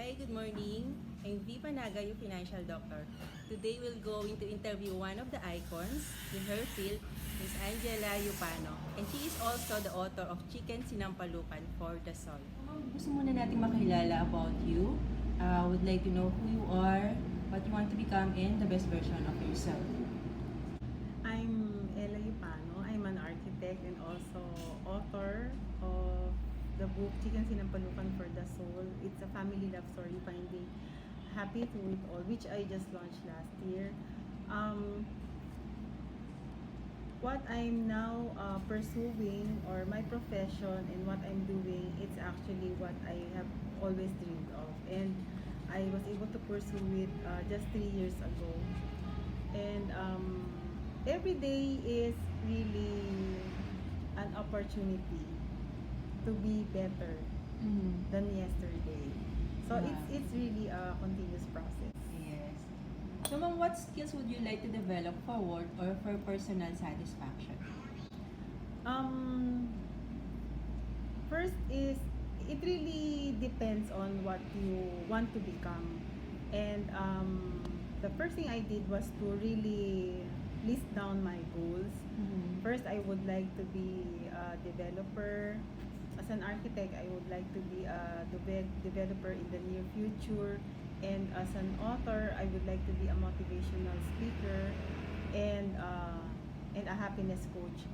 Hi, good morning. I'm Yupano, your financial doctor. Today we're going to interview one of the icons in her field, Ms. Yupano. And she is also the author of Chicken Sinampalukan for the Soul. Gusto muna natin makilala about you. Would like to know who you are, what you want to become, and the best version of yourself. I'm Yupano. I'm an architect and also author of the book Chicken Sinampalukan for the Soul. It's a family love story finding happy through it all, which I just launched last year. What I'm now pursuing, or my profession and what I'm doing, it's actually what I have always dreamed of, and I was able to pursue it just 3 years ago. And every day is really an opportunity to be better than yesterday. So it's really a continuous process. Yes. So, ma'am, what skills would you like to develop for work or for personal satisfaction? First is, it really depends on what you want to become. And the first thing I did was to really list down my goals. First, I would like to be a developer. As an architect, I would like to be a developer in the near future. And as an author, I would like to be a motivational speaker and a happiness coach.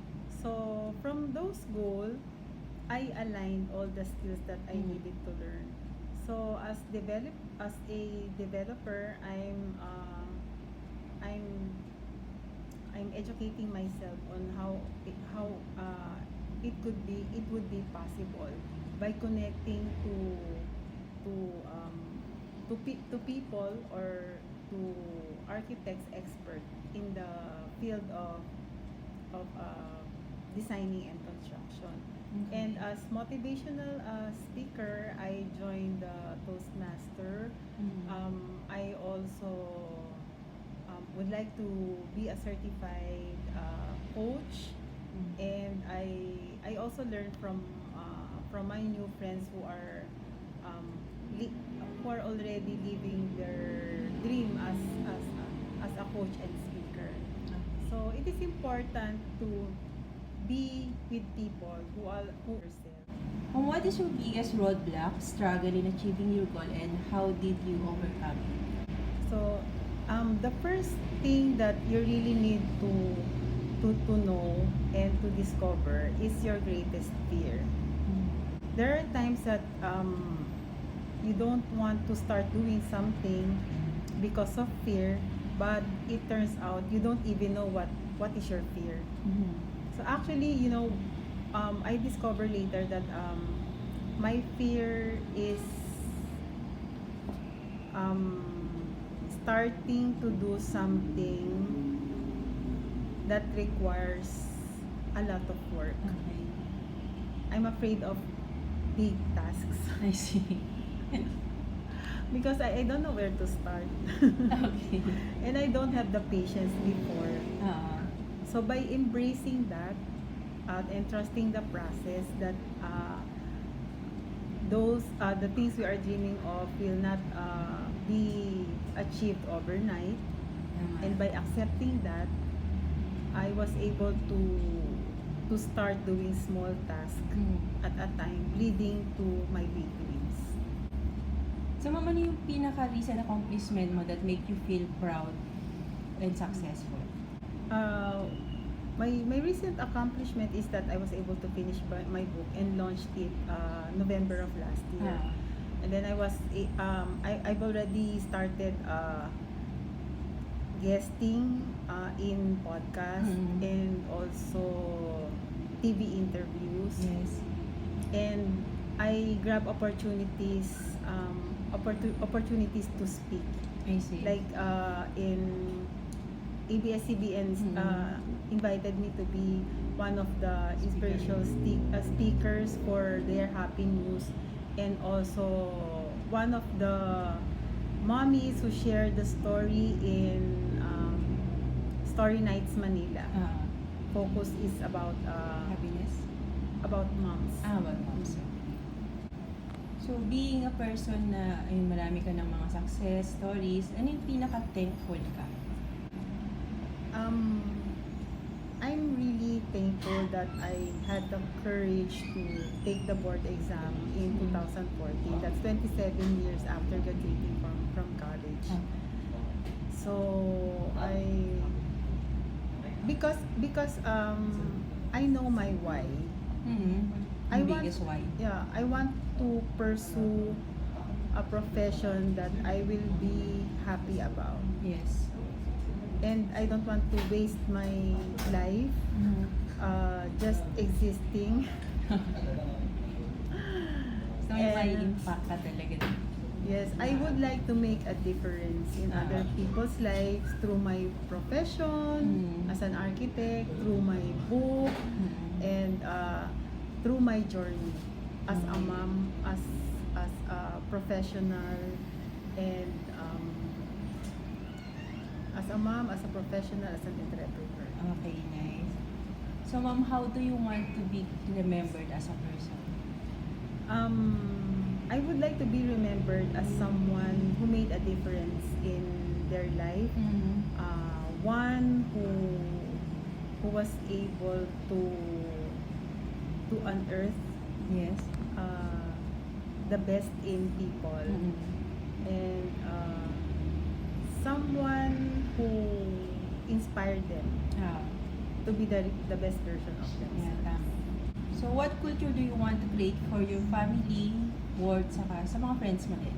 So from those goals, I aligned all the skills that I needed to learn. So as a developer, I'm educating myself on how it would be possible by connecting to people or to architects expert in the field of designing and construction. And as motivational speaker, I joined the Toastmaster. I also would like to be a certified coach. And I also learned from my new friends who are already living their dream as a coach and speaker. So it is important to be with people who yourself. And what is your biggest roadblock, struggle in achieving your goal, and how did you overcome it? So the first thing that you really need to know and to discover is your greatest fear. There are times that you don't want to start doing something because of fear, but it turns out you don't even know what is your fear. So actually, I discovered later that my fear is starting to do something that requires a lot of work. Okay. I'm afraid of big tasks I see. because I don't know where to start. Okay. And I don't have the patience before. So by embracing that and trusting the process that the things we are dreaming of will not be achieved overnight, and by accepting that, I was able to start doing small tasks at a time, leading to my big dreams. So, ma'am, ano yung pinaka-recent accomplishment mo that make you feel proud and successful? My recent accomplishment is that I was able to finish my book and launched it November of last year. And then I've already started guesting in podcasts and also TV interviews. Yes. And I grab opportunities to speak. I see. Like in ABS-CBN invited me to be one of the inspirational speakers for their happy news, and also one of the mommies who shared the story in Story Nights Manila. Focus is about happiness? about moms. About moms. So, being a person na ayun, marami ka ng mga success stories, ano yung pinaka-thankful ka? I'm really thankful that I had the courage to take the board exam in 2014. That's 27 years after graduating from college. So because I know my why. Yung biggest why? Yeah, I want to pursue a profession that I will be happy about. Yes. And I don't want to waste my life just existing. So, may impact ka talaga dito. Yes, I would like to make a difference in other people's lives through my profession as an architect, through my book, and through my journey as a mom, as a professional, and as a mom, as a professional, as an entrepreneur. Okay, nice. So, ma'am, how do you want to be remembered as a person? I would like to be remembered as someone who made a difference in their life. One who was able to unearth Yes. the best in people, and someone who inspired them to be the best version of Yeah, themselves. tama. So, what culture do you want to create for your family, work, saka sa mga friends mo din?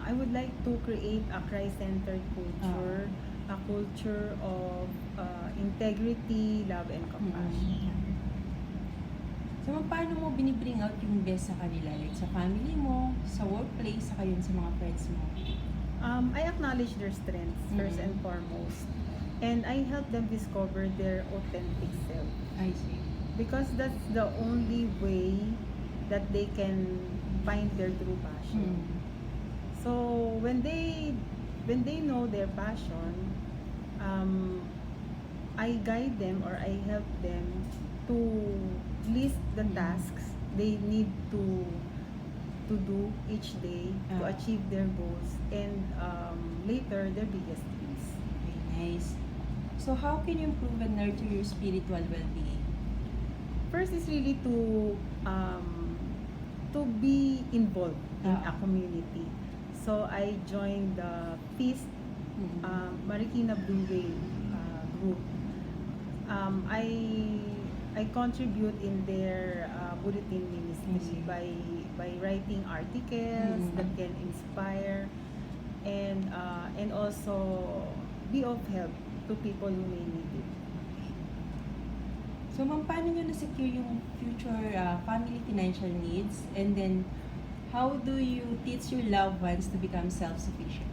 I would like to create a Christ-centered culture, a culture of integrity, love, and compassion. So, ma'am, paano mo binibring out yung best sa kanila? Like sa family mo, sa workplace, saka yun sa mga friends mo? I acknowledge their strengths first and foremost, and I help them discover their authentic self, I see. because that's the only way that they can find their true passion. So when they know their passion, I guide them, or I help them to list the tasks they need to do each day to achieve their goals, and later their biggest dreams. Okay, nice. So, how can you improve and nurture your spiritual well-being? First is really to be involved in a community. So I joined the Feast Marikina Blue Whale group. I contribute in their bulletin ministry by writing articles that can inspire, and also be of help to people who may need it. So, ma'am, paano nyo na-secure yung future family financial needs? And then, how do you teach your loved ones to become self-sufficient?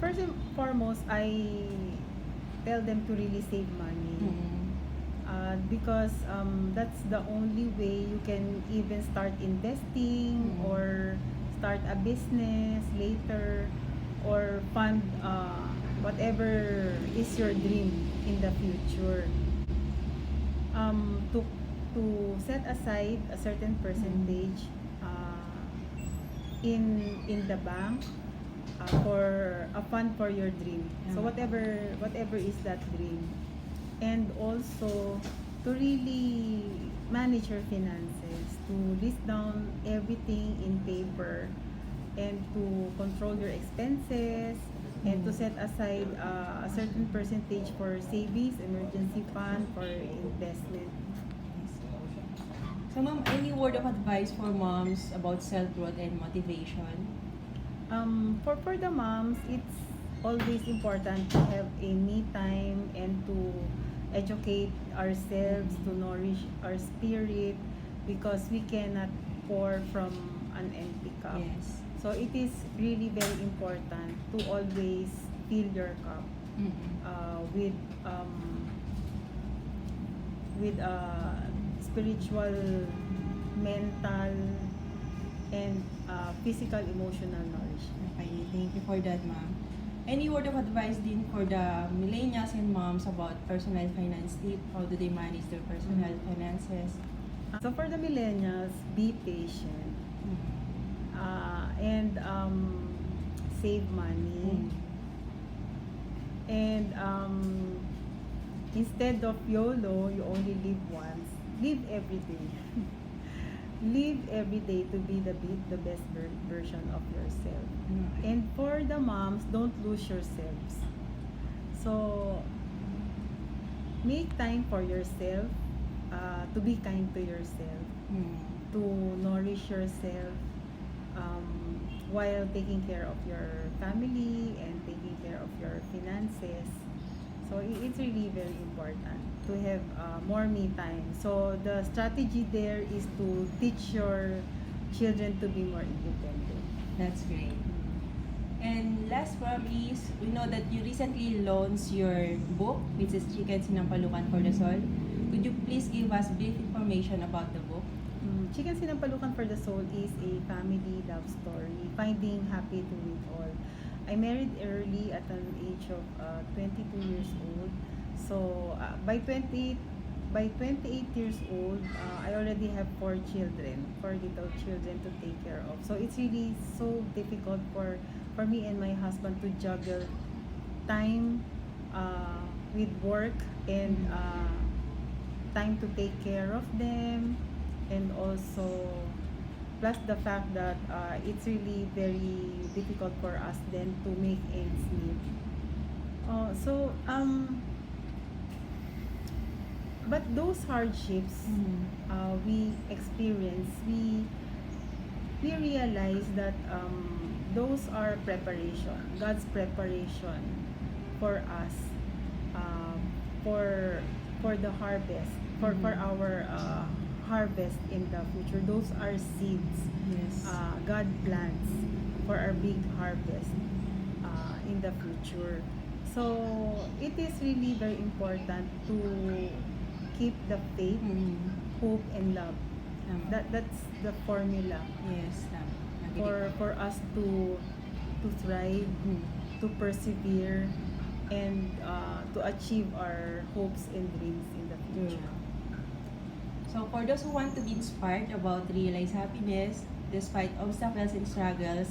First and foremost, I tell them to really save money. Because that's the only way you can even start investing, or start a business later, or fund whatever is your dream in the future. To set aside a certain percentage in the bank for a fund for your dream. So whatever is that dream, and also to really manage your finances, to list down everything in paper, and to control your expenses, and to set aside a certain percentage for savings, emergency fund, for investment. So, ma'am, any word of advice for moms about self-growth and motivation? For the moms, it's always important to have a me time, and to educate ourselves, to nourish our spirit, because we cannot pour from an empty cup. Yes. So it is really very important to always fill your cup with spiritual, mental, and physical, emotional nourishment. Okay, thank you for that, ma'am. Any word of advice din for the millennials and moms about personal finance tip? How do they manage their personal finances? So for the millennials, be patient. and save money. And instead of YOLO, you only live once. Live every day. Live every day to be the best version of yourself. And for the moms, don't lose yourselves. So make time for yourself, to be kind to yourself, to nourish yourself, while taking care of your family and taking care of your finances. So it's really very important to have more me time. So the strategy there is to teach your children to be more independent. That's great. And last one is, we know that you recently launched your book, which is Chicken Sinampalukan for the Soul. Could you please give us brief information about the book? Chicken Sinampalukan for the Soul is a family love story, finding happy through it all. I married early at an age of 22 years old. So by 28 years old, I already have 4 little children to take care of. So it's really so difficult for me and my husband to juggle time with work and time to take care of them, and also plus the fact that it's really very difficult for us then to make ends meet. But those hardships we experience, we realize that those are preparation, God's preparation for us, for the harvest, for our harvest in the future. Those are seeds. Yes. God plants for our big harvest in the future. So it is really very important to keep the faith, hope, and love. That's the formula. Yes. Agree. For us to thrive, to persevere, and to achieve our hopes and dreams in the future. So for those who want to be inspired about realize happiness despite obstacles and struggles,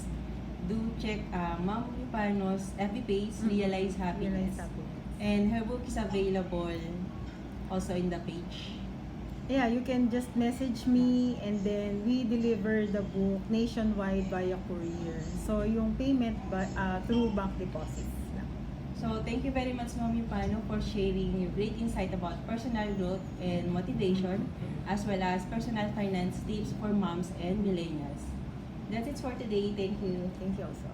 do check Ma'am Yupano's FB page, Realize Happiness. Realize happiness. And her book is available also in the page. Yeah, you can just message me, and then we deliver the book nationwide via courier. So yung payment through bank deposits lang. So thank you very much, Ma'am Yupano, for sharing your great insight about personal growth and motivation, as well as personal finance tips for moms and millennials. That's it for today. Thank you. Thank you also.